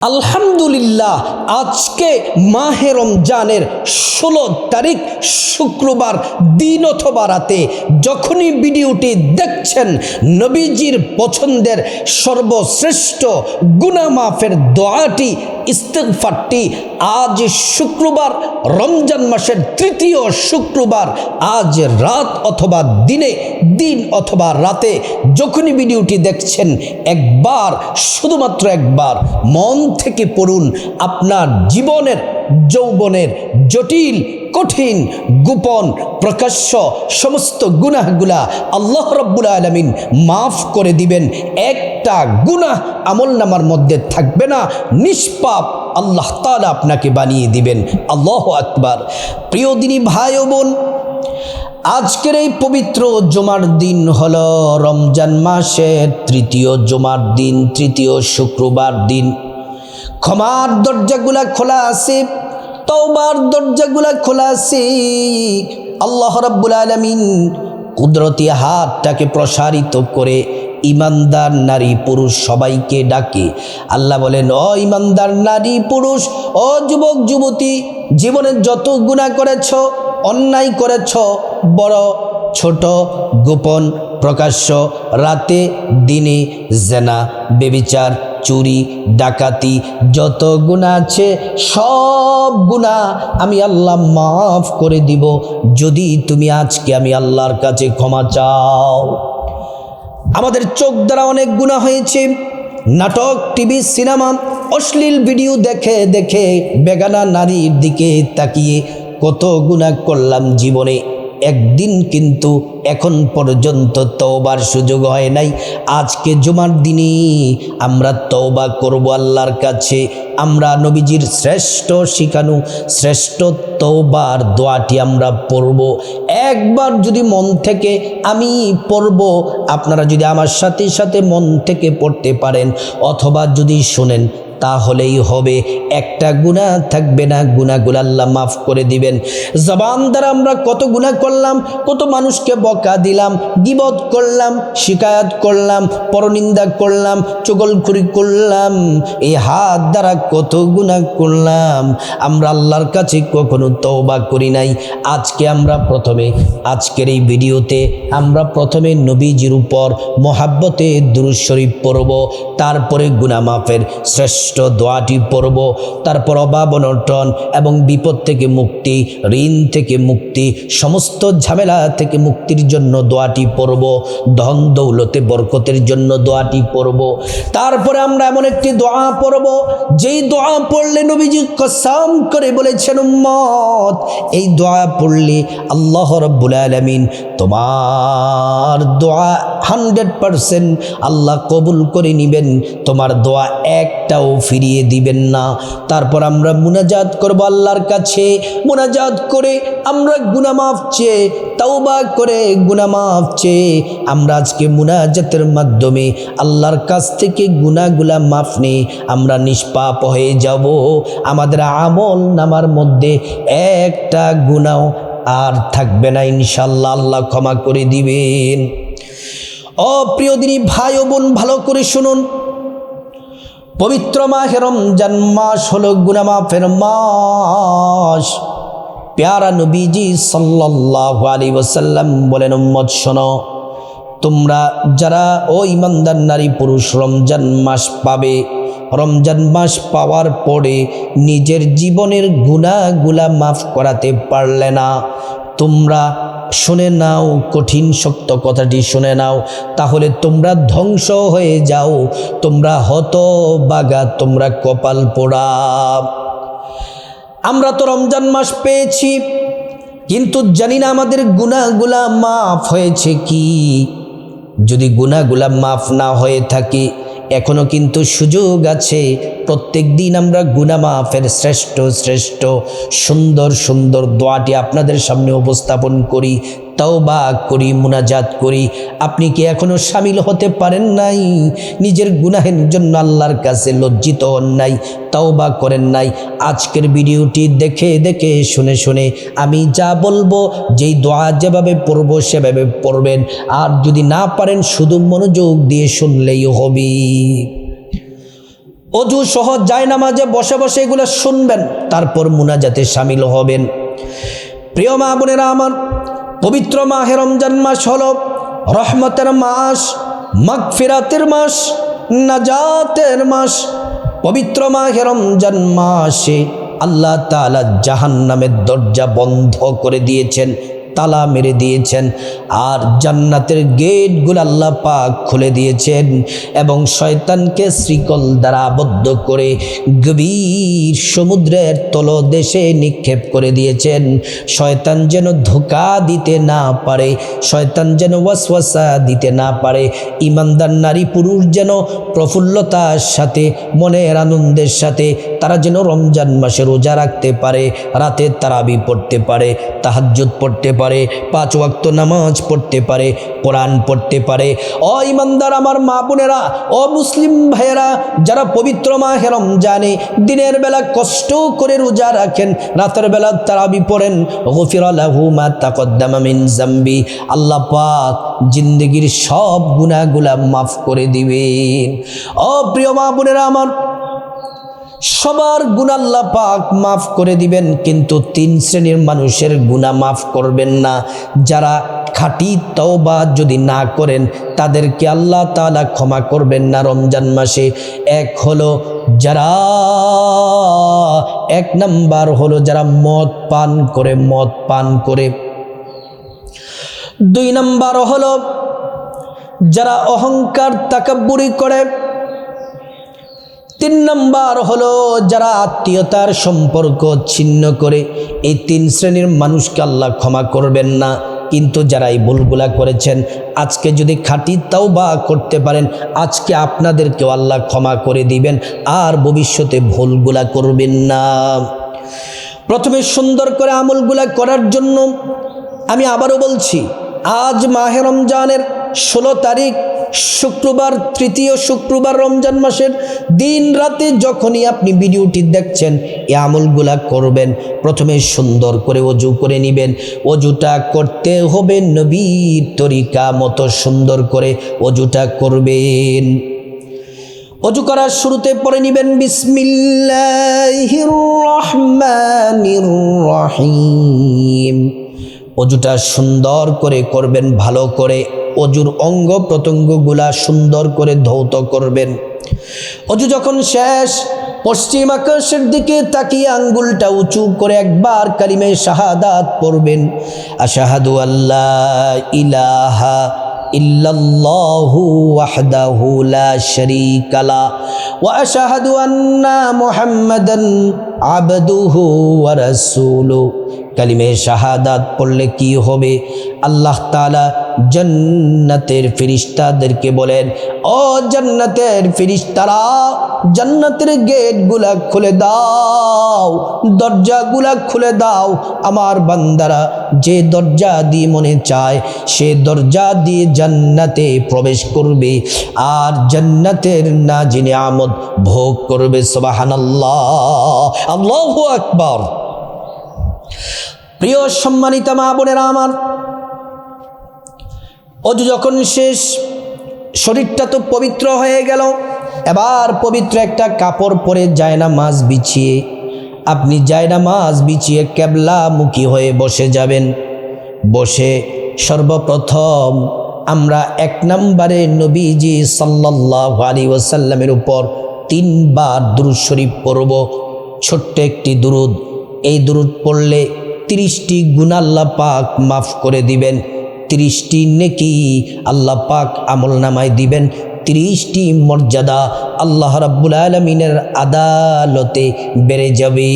আলহামদুলিল্লাহ, আজকে মাহে রমজানের 16 তারিখ শুক্রবার দিন অথবা রাতে যখনই ভিডিওটি দেখছেন, নবীজির পছন্দের সর্বশ্রেষ্ঠ গুনাহ মাফের দোয়াটি ইস্তিগফারটি আজ শুক্রবার, রমজান মাসের তৃতীয় শুক্রবার, আজ রাত অথবা দিন অথবা রাতে যখনই ভিডিওটি দেখছেন, একবার, শুধুমাত্র একবার মন থেকে পড়ুন। আপনার জীবনের, যৌবনের জটিল, কঠিন, গোপন, প্রকাশ্য সমস্ত গুনাহগুলা আল্লাহ রাব্বুল আলামিন মাফ করে দিবেন। একটা গুনাহ আমলনামার মধ্যে থাকবে না, নিষ্পাপ আল্লাহ তাআলা আপনাকে বানিয়ে দিবেন। আল্লাহু আকবার। প্রিয় দিনী ভাই ও বোন, আজকের এই পবিত্র জুমার দিন হলো রমজান মাসের তৃতীয় জুমার দিন, তৃতীয় শুক্রবার দিন। ক্ষমার দরজাগুলা খোলা আছে, তওবার দরজাগুলা খোলা আছে। আল্লাহ রাব্বুল আলামিন কুদরতি হাতটাকে প্রসারিত করে ইমানদার নারী পুরুষ সবাইকে ডাকে। আল্লাহ বলেন, ও ইমানদার নারী পুরুষ, ও যুবক যুবতী, জীবনে যত গুনাহ করেছ, অন্যায় করেছ, বড় ছোট, গোপন প্রকাশ্য, রাতে দিনে, জেনা, ব্যভিচার, চুরি, ডাকাতি, যত গুনাহ আছে সব গুনাহ আমি আল্লাহ মাফ করে দিব যদি তুমি আজকে আমি আল্লাহর কাছে ক্ষমা চাও। আমাদের চোখ দ্বারা অনেক গুনাহ হয়েছে। নাটক, টিভি, সিনেমা, অশ্লীল ভিডিও দেখে দেখে, বেগানা নারীর দিকে তাকিয়ে কত গুনাহ করলাম জীবনে। একদিন কিন্তু এখন পর্যন্ত তওবার সুযোগ হয় নাই। আজকে জুমার দিনে আমরা তওবা করব আল্লাহর কাছে। আমরা নবীজির শ্রেষ্ঠ শিখানো শ্রেষ্ঠ তওবার দোয়াটি আমরা পড়ব। একবার যদি মন থেকে আমি পড়ব, আপনারা যদি আমার সাথে সাথে মন থেকে পড়তে পারেন অথবা যদি শোনেন, তাহলেই হবে। একটা গুনাহ থাকবে না, গুনাহগুলো আল্লাহ মাফ করে দিবেন। জবান দ্বারা আমরা কত গুনাহ করলাম, কত মানুষকে বকা দিলাম, গীবত করলাম, শিকায়াত করলাম, পরনিন্দা করলাম, চুগলখুরি করলাম। এই হাত দ্বারা কত গুনাহ করলাম, আমরা আল্লাহর কাছে কখনো তওবা করি নাই। আজকে আমরা আজকের এই ভিডিওতে আমরা প্রথমে নবীজির উপর মহাব্বতে দুরূদ শরীফ পড়ব, তারপরে গুনাহ মাফের শ্রেষ্ঠ দোয়াটি পড়ব, তারপর অভাব অনটন এবং বিপদ থেকে মুক্তি, ঋণ থেকে মুক্তি, সমস্ত ঝামেলা থেকে মুক্তির জন্য দোয়াটি পড়ব, ধন দৌলতে বরকতের জন্য দোয়াটি পড়ব। তারপরে আমরা এমন একটি দোয়া পড়ব, যেই দোয়া পড়লে নবীজি কসম করে বলেছেন, উম্মত এই দোয়া পড়লে আল্লাহ রাব্বুল আলামিন তোমার দোয়া 100% আল্লাহ কবুল করে নেবেন, তোমার দোয়া একটাও ফিরিয়ে দিবেন না। তারপর আমরা মুনাজাত করব আল্লাহর কাছে। মুনাজাত করে আমরা গুনাহ মাফ চেয়ে, তওবা করে গুনাহ মাফ চেয়ে আমরা আজকে মুনাজাতের মাধ্যমে আল্লাহর কাছ থেকে গুনাহগুলা মাফ নিয়ে আমরা নিষ্পাপ হয়ে যাব। আমাদের আমল নামার মধ্যে একটা গুনাহ আর থাকবে না ইনশাআল্লাহ, আল্লাহ ক্ষমা করে দিবেন। ও প্রিয় দিনী ভাই ও বোন, ভালো করে শুনুন। পবিত্র মাহে রমজান মাস হলো গুনাহ মাফের মাস। প্যারা নবীজি সাল্লাল্লাহু আলাইহি ওয়াসাল্লাম বলেন, উম্মত শোনো, তোমরা যারা ও ইমানদার নারী পুরুষ রমজান মাস পাবে, রমজান মাস পাওয়ার পরে নিজের জীবনের গুনাহগুলা মাফ করাতে পারলে না, তোমরা শুনে নাও, কঠিন শক্ত কথাটি শুনে নাও, তাহলে তোমরা ধ্বংস হয়ে যাও, তোমরা হতবাগা, তোমরা কপাল পোড়া। আমরা তো রমজান মাস পেয়েছি, কিন্তু জানি না আমাদের গুনাহগুলা মাফ হয়েছে কি। যদি গুনাহগুলা মাফ না হয়ে থাকে, এখনো কিন্তু সুযোগ আছে। প্রত্যেক দিন আমরা গুনাহ মাফের শ্রেষ্ঠ সুন্দর সুন্দর দোয়াটি আপনাদের সামনে উপস্থাপন করি, তওবা করি, মুনাজাত করি। আপনি কি এখনো শামিল হতে পারেন নাই? নিজের গুনাহের জন্য আল্লাহর কাছে লজ্জিত হন নাই, তওবা করেন নাই? আজকের ভিডিওটি দেখে দেখে শুনে শুনে আমি যা বলবো, যেই দোয়া যেভাবে পড়বো সেভাবে পড়বেন। আর যদি না পারেন, শুধু মনোযোগ দিয়ে শুনলেই হবে। অজু সহ জায়নামাজে বসে বসে এগুলো শুনবেন, তারপর মুনাজাতে শামিল হবেন। প্রিয় মা বোনেরা আমার, পবিত্র মাহে রমজান মাস হলো রহমতের মাস, মাগফিরাতের মাস, নাজাতের মাস। পবিত্র মাহে রমজান মাসে আল্লাহ তাআলা জাহান্নামের দরজা বন্ধ করে দিয়েছেন, তালা মেরে দিয়েছেন, আর জান্নাতের গেটগুলো আল্লাহ পাক খুলে দিয়েছেন এবং শয়তানকে শ্রীকল দ্বারা আবদ্ধ করে গভীর সমুদ্রের তলদেশে নিক্ষেপ করে দিয়েছেন। শয়তান যেন ধোঁকা দিতে না পারে, শয়তান যেন ওয়াসওয়াসা দিতে না পারে। ইমানদার নারী পুরুষ যেন প্রফুল্লতার সাথে, মনের আনন্দের সাথে তারা যেন রমজান মাসে রোজা রাখতে পারে, রাতে তারাবি পড়তে পারে, তাহাজ্জুদ পড়তে পারে, 5 ওয়াক্ত নামাজ পড়তে পারে, কোরআন পড়তে পারে। ও ইমানদার আমার মা বোনেরা, ও মুসলিম ভাইয়েরা, যারা পবিত্র মাহে রমজানে দিনের বেলা কষ্ট করে রোজা রাখেন, রাতের বেলা তারাবি পড়েন, গফিরা লাহু মা তাকদ্দামা মিন যামবি, আল্লাহ পাক জিন্দেগির সব গুনাহগুলা মাফ করে দিবেন। ও প্রিয় মা বোনেরা আমার, সবার গুনাহ আল্লাহ পাক মাফ করে দিবেন, কিন্তু 3 শ্রেণীর মানুষের গুনাহ মাফ করবেন না। যারা খাঁটি তওবা যদি না করেন তাদেরকে আল্লাহ তাআলা ক্ষমা করবেন না রমজান মাসে। এক নাম্বার হলো যারা মদ পান করে। 2 নাম্বার হলো যারা অহংকার তাকাব্বুরি করে। 3 নাম্বার হলো যারা আত্মীয়তার সম্পর্ক ছিন্ন করে। এই 3 শ্রেণীর মানুষকে আল্লাহ ক্ষমা করবেন না। কিন্তু যারা এই ভুলগুলা করেছেন, আজকে যদি খাঁটি তাওবা করতে পারেন, আজকে আপনাদেরকেও আল্লাহ ক্ষমা করে দিবেন, আর ভবিষ্যতে ভুলগুলা করবেন না। প্রথমে সুন্দর করে আমলগুলা করার জন্য আমি আবারও বলছি, আজ মাহে রমজানের 16 তারিখ শুক্রবার, 3য় শুক্রবার রমজান মাসের দিন রাতে যখনই আপনি ভিডিওটি দেখছেন, এই আমলগুলা করবেন। প্রথমে সুন্দর করে অজু করে নেবেন। অজুটা করতে হবে নবীর তরিকা মতো, সুন্দর করে অজুটা করবেন। অজু করার শুরুতে পড়ে নেবেন বিসমিল্লাহির রহমানির রহিম। অজুটা সুন্দর করে করবেন, ভালো করে অজুর অঙ্গ প্রত্যঙ্গগুলা সুন্দর করে ধৌত করবেন। অজু যখন শেষ, পশ্চিম আকাশের দিকে তাকিয়ে আঙ্গুলটা উঁচু করে একবার কালিমে শাহাদাত পড়বেন। আশহাদু আল্লা ইলাহা ইল্লাল্লাহু ওয়াহদাহু লা শারীকা লা ওয়া আশহাদু আন্না মুহাম্মাদান আবদুহু ওয়া রাসূলুহু। কালিমে শাহাদাত পড়লে কি হবে? আল্লাহ তাআলা জান্নাতের ফেরেশতাদেরকে বলেন, ও জান্নাতের ফেরেশতারা, জান্নাতের গেটগুলা খুলে দাও, দরজাগুলা খুলে দাও। আমার বান্দারা যে দরজা দিয়ে মনে চায় সে দরজা দিয়ে জান্নাতে প্রবেশ করবে, আর জান্নাতের নাজি নিয়ামত ভোগ করবে। সুবহানাল্লাহ, আল্লাহু আকবার। প্রিয় সম্মানিতা মা বোনেরা আমার, অজু যখন শেষ, শরীরটা তো পবিত্র হয়ে গেল, এবার পবিত্র একটা কাপড় পরে জায়নামাজ বিছিয়ে আপনি জায়নামাজ বিছিয়ে কেবলামুখী হয়ে বসে যাবেন। বসে সর্বপ্রথম আমরা 1 নম্বরে নবীজি সাল্লাল্লাহু আলাইহি ওয়াসাল্লামের উপর 3 বার দুরূদ শরীফ পড়ব। ছোট্ট একটি দুরূদ, এই দুরূদ পড়লে 30টি গুনাহ আল্লাহ পাক মাফ করে দিবেন, 30টি নেকি আল্লাহ পাক আমলনামায় দিবেন, 30টি মর্যাদা আল্লাহ রাব্বুল আলামিনের আদালতে বেড়ে যাবে।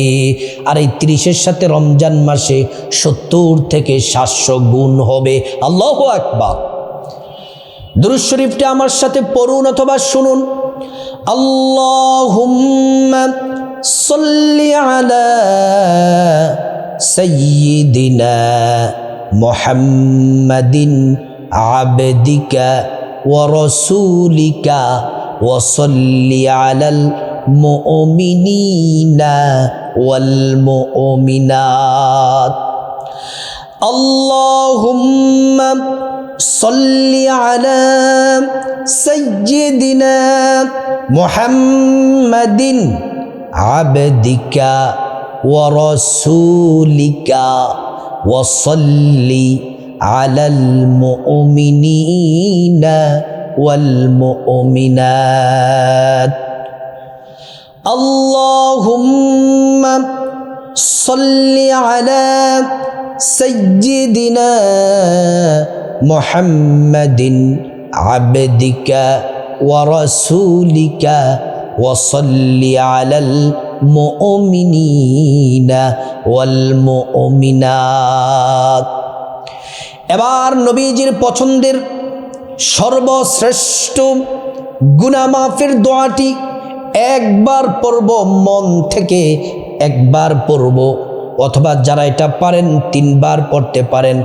আর এই 30-এর সাথে রমজান মাসে 70 থেকে 700 গুণ হবে। আল্লাহু আকবার। দুরূদ শরীফটা আমার সাথে পড়ুন অথবা শুনুন। আল্লাহুম্মা সাল্লি আলা সাইয়্যিদিনা মুহাম্মাদিন আবদিকা ওয়া রাসূলিকা ওয়া সাল্লি আলাল মুমিনিনা ওয়াল মুমিনাত। আল্লাহুম্মা সাল্লি আলা সাইয়্যিদিনা মুহাম্মাদিন আবদিকা ওয়া রাসূলিকা ওয়া সাল্লি আলাল মুমিনিনা ওয়াল মুমিনাত। আল্লাহুম্মা সাল্লি আলা সাইয়্যিদিনা মুহাম্মাদিন আবদিকা ওয়া রাসূলিকা ওয়া সাল্লি আলাল মুমিনিনা ওয়াল মুমিনাত। এবার নবীজির পছন্দের সর্বশ্রেষ্ঠ গুনাহ মাফের দোয়াটি একবার পড়ব, মন থেকে একবার পড়ব, অথবা যারা এটা পারেন 3 বার পড়তে পারেন,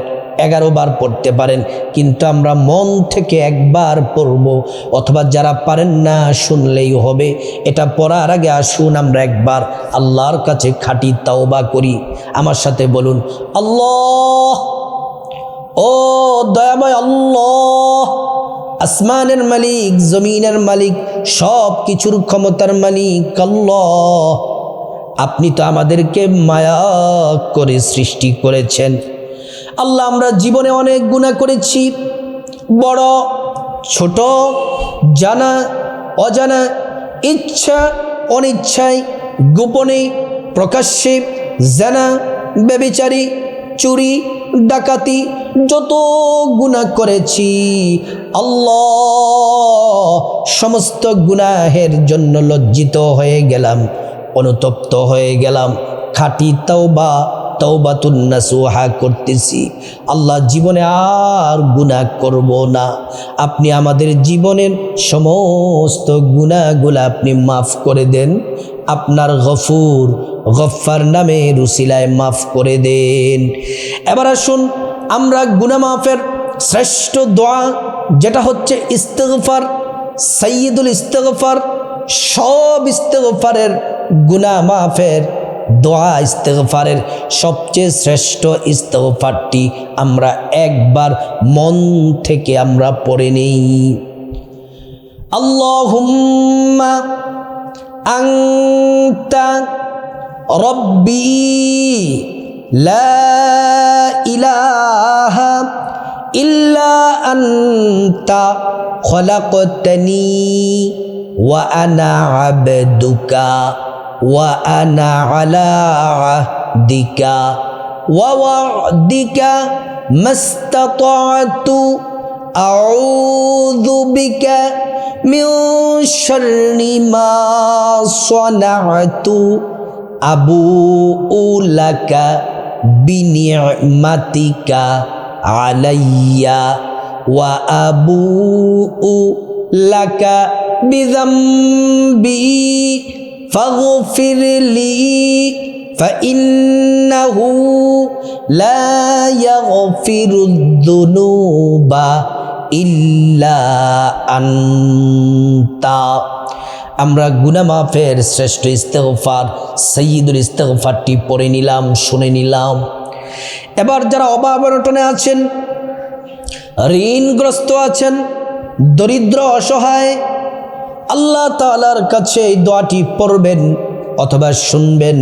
11 বার পড়তে পারেন, কিন্তু আমরা মন থেকে একবার পড়ব। অথবা যারা পারেন না শুনলেই হবে। এটা পড়ার আগে আসুন আমরা একবার আল্লাহর কাছে খাঁটি তাওবা করি। আমার সাথে বলুন, আল্লাহ, ও দয়াময় আল্লাহ, আসমানের মালিক, জমিনের মালিক, সব কিছুর ক্ষমতার মালিক আল্লাহ, আপনি তো আমাদেরকে মায়া করে সৃষ্টি করেছেন। আল্লাহ, আমরা জীবনে অনেক গুনাহ করেছি, বড় ছোট, জানা অজানা, ইচ্ছা অনিচ্ছায়, গোপনে প্রকাশ্যে, জানা ব্যভিচারী, চুরি ডাকাতি, যত গুনাহ করেছি আল্লাহ, সমস্ত গুনাহের জন্য লজ্জিত হয়ে গেলাম, অনুতপ্ত হয়ে গেলাম। খাঁটি তাওবা, তাওবাতুন নাসুহা করতেছি। আল্লাহ, জীবনে আর গুনাহ করব না। আপনি আমাদের জীবনের সমস্ত গুনাহগুলো আপনি মাফ করে দেন। আপনার গফুর গফফার নামে রুসিলায় মাফ করে দেন। এবার আসুন আমরা গুনাহ মাফের শ্রেষ্ঠ দোয়া, যেটা হচ্ছে ইস্তিগফার, সাইয়্যিদুল ইস্তিগফার, সব ইস্তিগফারের গুনাহ মাফের দোয়া, ইস্তিগফারের সবচেয়ে শ্রেষ্ঠ ইস্তিগফারটি আমরা একবার মন থেকে আমরা পড়ে নেই। আল্লাহুম্মা আনতা রব্বি লা ইলাহা ইল্লা আনতা খলাকতানি ওয়া আনা আবদুকা ওয়া আনা আলা আহদিকা ওয়া ওয়া'দিকা মাস্তাতা'তু আউযু বিকা মিন শাররি মা সানা'তু আবুউ লাকা বিনি'মাতিকা আলাইয়া ওয়া আবুউ লাকা বিযামবি ফাগফিরলি ফাইন্নাহু লা ইয়াগফিরুদ যুনুবা ইল্লা আনতা। আমরা গুনাহ মাফের শ্রেষ্ঠ ইস্তিগফার, সাইয়্যিদুল ইস্তিগফারটি পড়ে নিলাম, শুনে নিলাম। এবার যারা অভাব অনটনে আছেন, ঋণগ্রস্ত আছেন, দরিদ্র অসহায়, আল্লাহ তাআলার কাছে এই দোয়াটি পড়বেন অথবা শুনবেন,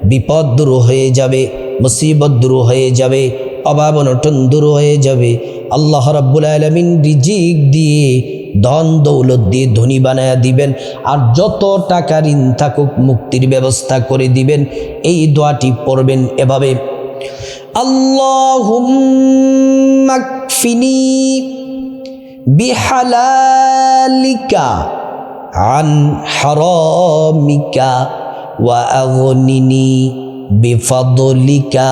বিপদ দূর হয়ে যাবে, মুসিবত দূর হয়ে যাবে, অভাব অনটন দূর হয়ে যাবে। আল্লাহ রাব্বুল আলামিন রিজিক দিয়ে, ধন দৌলত দিয়ে ধনী বানায়া দিবেন। আর যত টাকা ঋণ থাকুক মুক্তির ব্যবস্থা করে দিবেন। এই দোয়াটি পড়বেন এভাবে, আল্লাহুম্মা কফিনি বিহালালিকা আন হারামিকা ওয়া আগনিনি বিফাদলিকা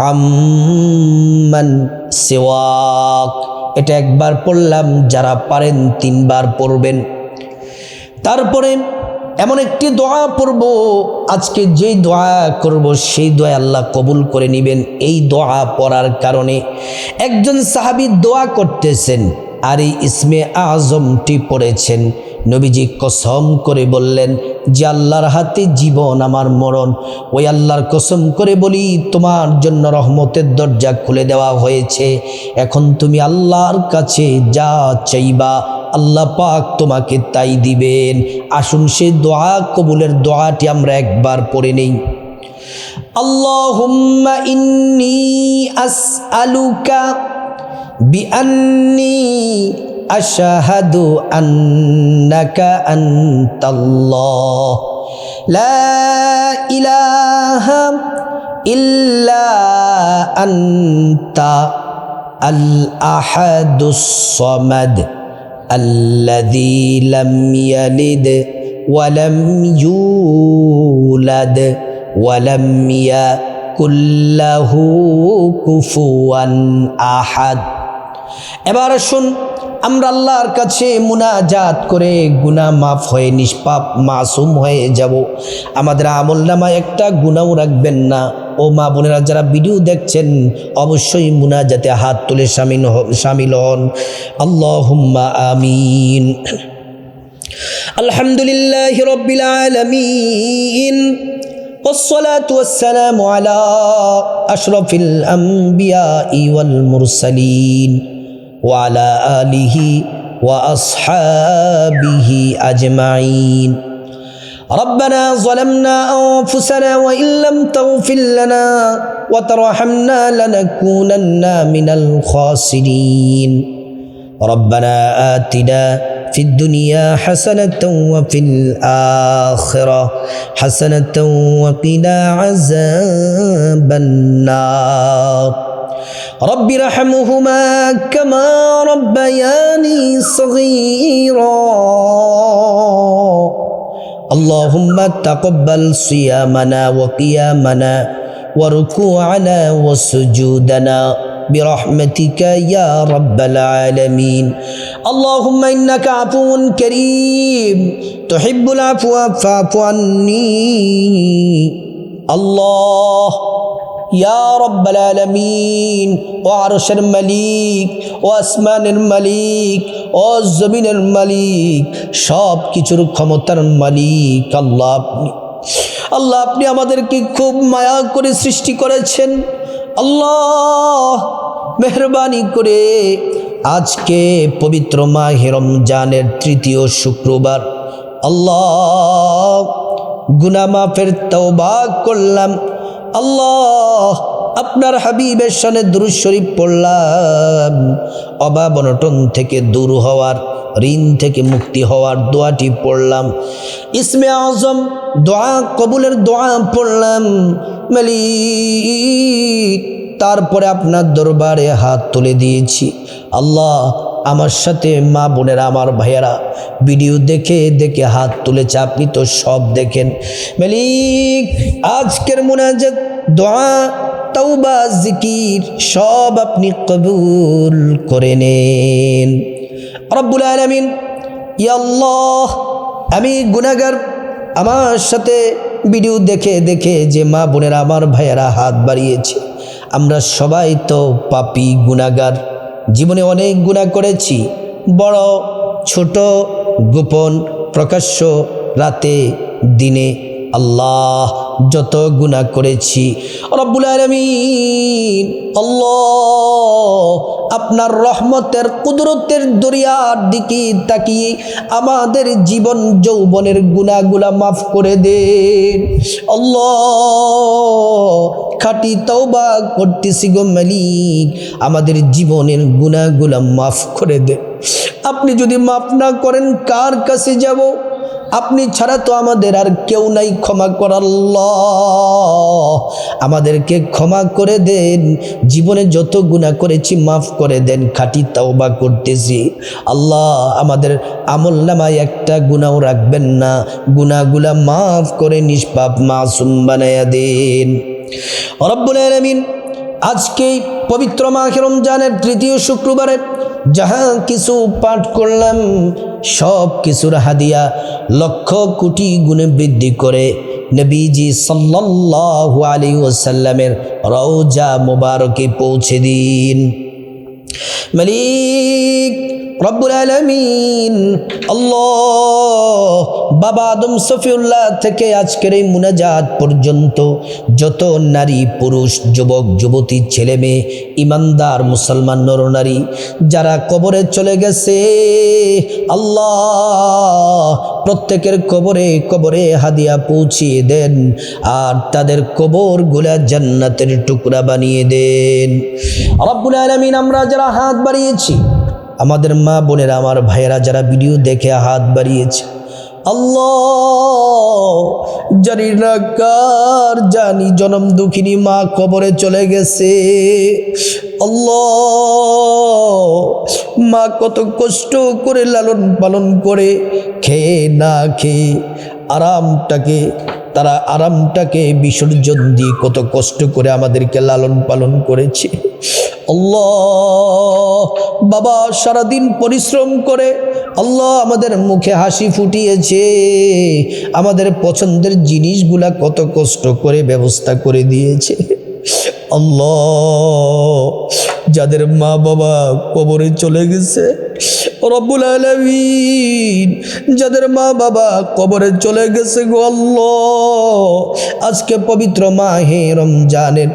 আম্মান সিওয়াক। এটা একবার পড়লাম, যারা পারেন 3 বার পড়বেন। তারপরে এমন একটি দোয়া পড়ব, আজকে যেই দোয়া করব সেই দোয়া আল্লাহ কবুল করে নেবেন। এই দোয়া পড়ার কারণে একজন সাহাবী দোয়া করতেছেন আর এই ইসমে আজমটি পড়েছেন, নবীজি কসম করে বললেন যে আল্লাহর হাতে জীবন আমার মরণ, ওই আল্লাহর কসম করে বলি তোমার জন্য রহমতের দরজা খুলে দেওয়া হয়েছে। এখন তুমি আল্লাহর কাছে যা চাইবা আল্লাহ পাক তোমাকে তাই দিবেন। আসুন সে দোয়া কবুলের দোয়াটি আমরা একবার পড়ে নেই। আল্লাহুম্মা ইন্নী আসআলুকা বিআন্নী আশহাদু আন্নাকা আনতাল্লাহ লা ইলাহা ইল্লা আনতা আল আহাদুস সামাদ আল্লাযী লাম ইয়ালিদ ওয়া লাম ইউলাদ ওয়া লাম ইয়াকুল লাহু কুফুয়ান আহাদ। এবার আসুন আমরা আল্লাহর কাছে মুনাজাত করে গুনাহ মাফ হয়ে নিষ্পাপ মাসুম হয়ে যাব। আমাদের আমলনামায় একটা গুনাহও রাখবেন না। ও মা বোনেরা যারা ভিডিও দেখছেন অবশ্যই মুনাজাতে হাত তুলে শামিল হন। আল্লাহুম্মা আমিন। আলহামদুলিল্লাহি রাব্বিল আলামিন والصلاة والسلام على أشرف الأنبياء والمرسلين وعلى آله وأصحابه أجمعين. ربنا ظلمنا أنفسنا وإن لم تغفر لنا وترحمنا لنكونن من الخاسرين. ربنا آتنا في الدنيا حسنة وفي الآخرة حسنة وقنا عذاب النار. رب ارحمهما كما ربياني صغيرا. اللهم تقبل صيامنا وقيامنا وركوعنا وسجودنا برحمتك يا رب العالمين. اللهم إنك عفو كريم تحب العفو فاعف عني. الله يا رب العالمين ও আরশের মালিক ও আসমানের মালিক ও জমিনের মালিক সব কিছুর ক্ষমতার মালিক আল্লাহ আপনি আমাদেরকে খুব মায়া করে সৃষ্টি করেছেন। আল্লাহ মেহরবানি করে আজকে পবিত্র মাহে রমজানের তৃতীয় শুক্রবার আল্লাহ গুনাহ মাফের তওবা করলাম। আল্লাহ আপনার হাবিবের শানে দুরূদ শরীফ পড়লাম। অভাব অনটন থেকে দূর হওয়ার, ঋণ থেকে মুক্তি হওয়ার দোয়াটি পড়লাম। ইসমে আজম দোয়া কবুলের দোয়া পড়লাম। মালিক তারপরে আপনার দরবারে হাত তুলে দিয়েছি। আল্লাহ আমার সাথে মা বোনেরা আমার ভাইয়েরা ভিডিও দেখে দেখে হাত তুলেছে, আপনি তো সব দেখেন। মালিক আজকের মুনাজাত দোয়া তওবা জিকির সব আপনি কবুল করে নেন। রব্বুল আলামিন ইয়া আল্লাহ আমি গুনাহগার, আমার সাথে ভিডিও দেখে দেখে যে মা বোনেরা আমার ভাইয়েরা হাত বাড়িয়েছে, আমরা সবাই তো পাপী গুনাহগার। জীবনে অনেক গুনাহ করেছি, বড় ছোট, গোপন প্রকাশ্য, রাতে দিনে। আল্লাহ যত গুনাহ করেছি রব্বুল আলামিন আল্লাহ আপনার রহমতের কুদরতের দরিয়ার দিকে তাকিয়ে আমাদের জীবন যৌবনের গুনাহগুলা মাফ করে দেন। আল্লাহ খাঁটি তওবা করতেছি গো মালিক, আমাদের জীবনের গুনাহগুলা মাফ করে দেন। আপনি যদি মাফ না করেন কার কাছে যাব? আপনি ছাড়া তো আমাদের আর কেউ নাই ক্ষমা করার। আল্লাহ আমাদেরকে ক্ষমা করে দেন, জীবনে যত গুনাহ করেছি মাফ করে দেন, খাঁটি তওবা করতেছি। আল্লাহ আমাদের আমলনামায় একটা গুনাহও রাখবেন না, গুনাহগুলা মাফ করে নিষ্পাপ মাসুম বানায়া দেন। রব্বুল আলামিন আজকে পবিত্র মাহে রমজানের তৃতীয় শুক্রবারে যাহা কিছু পাঠ করলাম সব কিছুর হাদিয়া লক্ষ কোটি গুণে বৃদ্ধি করে নবীজি সাল্লাল্লাহু আলাইহি ওয়াসাল্লামের রওজা মুবারকে পৌঁছে দিন। মালিক রব্বুল আলামিন আল্লাহ বাবা আদম সফিউল্লাহ থেকে আজকের এই মুনাজাত পর্যন্ত যত নারী পুরুষ যুবক যুবতী ছেলে মেয়ে ইমানদার মুসলমান নরনারী যারা কবরে চলে গেছে আল্লাহ প্রত্যেকের কবরে কবরে হাদিয়া পৌঁছিয়ে দেন আর তাদের কবরগুলা জান্নাতের টুকরা বানিয়ে দেন। রব্বুল আলামিন আমরা যারা হাত বাড়িয়েছি, আমাদের মা বোনেরা আমার ভাইয়েরা যারা ভিডিও দেখে হাত বাড়িয়েছে, আল্লাহ জানি না কার জানি জনম দুঃখিনী মা কবরে চলে গেছে। আল্লাহ মা কত কষ্ট করে লালন পালন করে খেয়ে না খেয়ে তারা আরামটাকে বিসর্জন দিয়ে কত কষ্ট করে আমাদেরকে লালন পালন করেছে। আল্লাহ বাবা সারাদিন পরিশ্রম করে আল্লাহ আমাদের মুখে হাসি ফুটিয়েছে, আমাদের পছন্দের জিনিসগুলা কত কষ্ট করে ব্যবস্থা করে দিয়েছে। আল্লাহ যাদের মা বাবা কবরে চলে গেছে রব্বুল আলামিন যাদের মা বাবা কবরে চলে গেছে গো আল্লাহ, আজকে পবিত্র মাহে রমজানের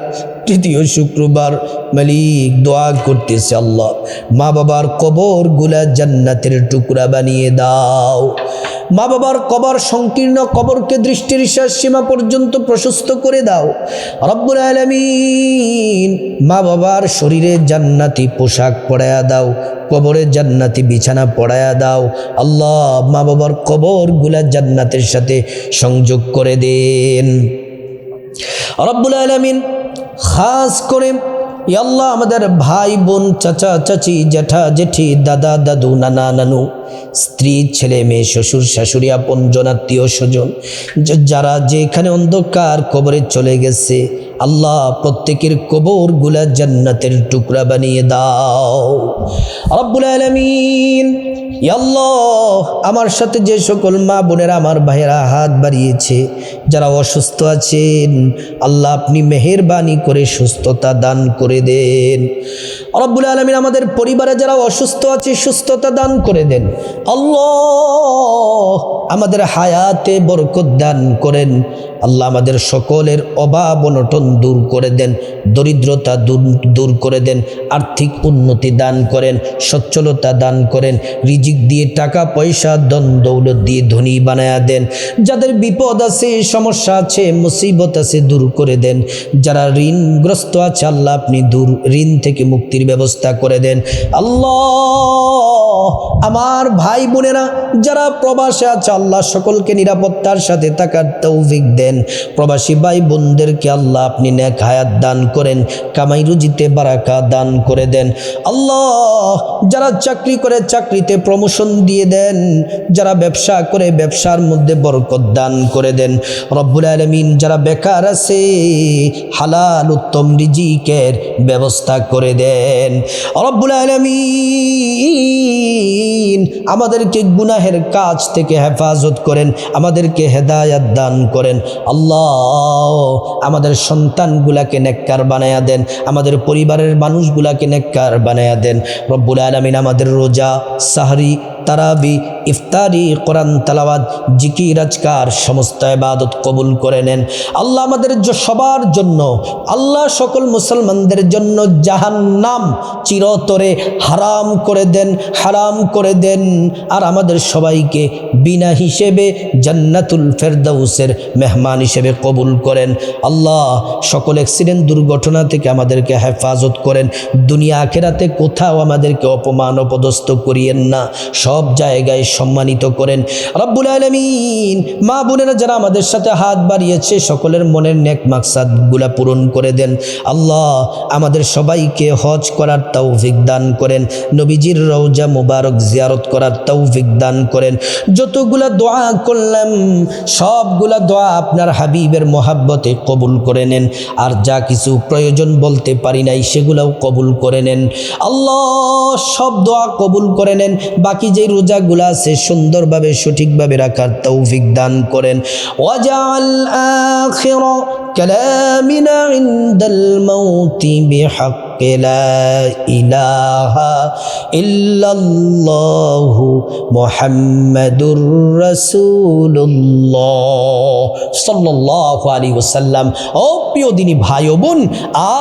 তৃতীয় শুক্রবার মালিক দোয়া করতেছে আল্লাহ মা বাবার কবরগুলা জান্নাতের টুকরা বানিয়ে দাও। মা বাবার কবর সংকীর্ণ কবরকে দৃষ্টির শেষ সীমা পর্যন্ত প্রশস্ত করে দাও রব্বুল আলামিন। মা বাবার শরীরে জান্নাতি পোশাক পরায়া দাও, কবরে জান্নাতি বিছানা পরায়া দাও আল্লাহ। মা বাবার কবরগুলা জান্নাতের সাথে সংযোগ করে দেন রব্বুল আলামিন। খাস করে আল্লাহ আমাদের ভাই বোন চাচা চাচি জ্যাঠা জেঠি দাদা দাদু নানা নানু স্ত্রী ছেলে মেয়ে শ্বশুর শাশুড়ি আপনজন আত্মীয় স্বজন যারা যেখানে অন্ধকার কবরে চলে গেছে আল্লাহ প্রত্যেকের কবরগুলা জান্নাতের টুকরা বানিয়ে দাও রব্বুল আলামিন। আল্লাহ আমার সাথে যে সকল মা বোনেরা আমার ভাইয়েরা হাত বাড়িয়েছে যারা অসুস্থ আছেন আল্লাহ আপনি মেহেরবানি করে সুস্থতা দান করে দেন রব্বুল আলামিন। আমাদের পরিবারে যারা অসুস্থ আছে সুস্থতা দান করে দেন আল্লাহ। আমাদের হায়াতে বরকত দান করেন আল্লাহ। আমাদের সকলের অভাব অনটন দূর করে দেন, দরিদ্রতা দূর করে দেন, আর্থিক উন্নতি দান করেন, সচ্ছলতা দান করেন, রিজিক দিয়ে টাকা পয়সা ধন দৌলত দিয়ে ধনী বানায়া দেন। যাদের বিপদ আছে সমস্যা আছে মুসিবত আছে দূর করে দেন। যারা ঋণগ্রস্ত আছে আল্লাহ আপনি ঋণ থেকে মুক্তির ব্যবস্থা করে দেন আল্লাহ। আমার ভাই বোনেরা যারা প্রবাসে আছে আল্লাহ সকলকে নিরাপত্তার সাথে থাকার তৌফিক দেন। প্রবাসী ভাই বোনদেরকে আল্লাহ আপনি নেক হায়াত দান করেন, কামাই রুজিতে বারাকা দান করে দেন আল্লাহ। যারা চাকরি করে চাকরিতে প্রমোশন দিয়ে দেন, যারা ব্যবসা করে ব্যবসার মধ্যে বরকত দান করে দেন রব্বুল আলামিন। যারা বেকার আছে হালাল উত্তম রিজিকের ব্যবস্থা করে দেন রব্বুল আলামিন। আমাদেরকে গুনাহের কাজ থেকে হেফাজত করেন, আমাদেরকে হেদায়াত দান করেন আল্লাহ। আমাদের সন্তানগুলাকে নেককার বানায়া দেন, আমাদের পরিবারের মানুষগুলাকে নেককার বানায়া দেন রব্বুল আলামিন। আমাদের রোজা সাহরি তারাবি ইফতারি কোরআন তেলাওয়াত জিকির আজকার সমস্ত ইবাদত কবুল করে নেন আল্লাহ। আমাদের সবার জন্য আল্লাহ সকল মুসলমানদের জন্য জাহান্নাম চিরতরে হারাম করে দেন আর আমাদের সবাইকে বিনা হিসেবে জান্নাতুল ফেরদাউসের মেহমান হিসেবে কবুল করেন আল্লাহ। সকল অ্যাক্সিডেন্ট দুর্ঘটনা থেকে আমাদেরকে হেফাজত করেন, দুনিয়া আখিরাতে কোথাও আমাদেরকে অপমান অপদস্থ করিয়েন না, সব জায়গায় সম্মানিত করেন রব্বুল আলামিন। মা বোনেরা যারা আমাদের সাথে হাত বাড়িয়েছে সকলের মনের নেক মাকসাদগুলা পূরণ করে দেন আল্লাহ। আমাদের সবাইকে হজ করার তৌফিক দান করেন, নবীজির রওজা মুবারক জিয়ারত করার তৌফিক দান করেন। যতগুলা দোয়া করলাম সবগুলা দোয়া আপনার হাবিবের মোহাব্বতে কবুল করে নেন, আর যা কিছু প্রয়োজন বলতে পারি নাই সেগুলাও কবুল করে নেন আল্লাহ। সব দোয়া কবুল করে নেন। বাকি যে রোজাগুলো আছে সুন্দরভাবে সঠিকভাবে রাখার তৌফিক দান করেন। ওয়াজআল আখিরা কালামিনা ইনদাল মাউতি বিহাক বিহাক্কি লা ইলাহা ইল্লাল্লাহু মুহাম্মাদুর রাসূলুল্লাহ সাল্লাল্লাহু আলাইহি ওয়াসাল্লাম। ও প্রিয় দিনী ভাই ও বোন,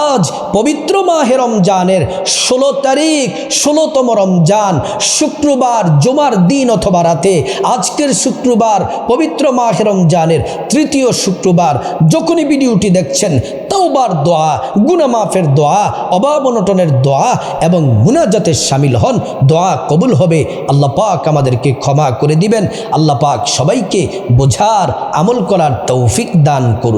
আজ পবিত্র মাহে রমজানের 16 তারিখ, 16তম রমজান, শুক্রবার, জুমার দিন অথবা রাতে। আজকের শুক্রবার, পবিত্র মাহে রমজানের তৃতীয় শুক্রবার। যখনই ভিডিওটি দেখছেন, তাওবার দোয়া, গুনাহ মাফের দোয়া, অভাব অনটনের দোয়া এবং মুনাজাতে শামিল হন। দোয়া কবুল হবে। আল্লাহ পাক আমাদেরকে ক্ষমা করে দিবেন। আল্লাহ পাক সবাইকে বোঝার, আমল করার তৌফিক দান করুন।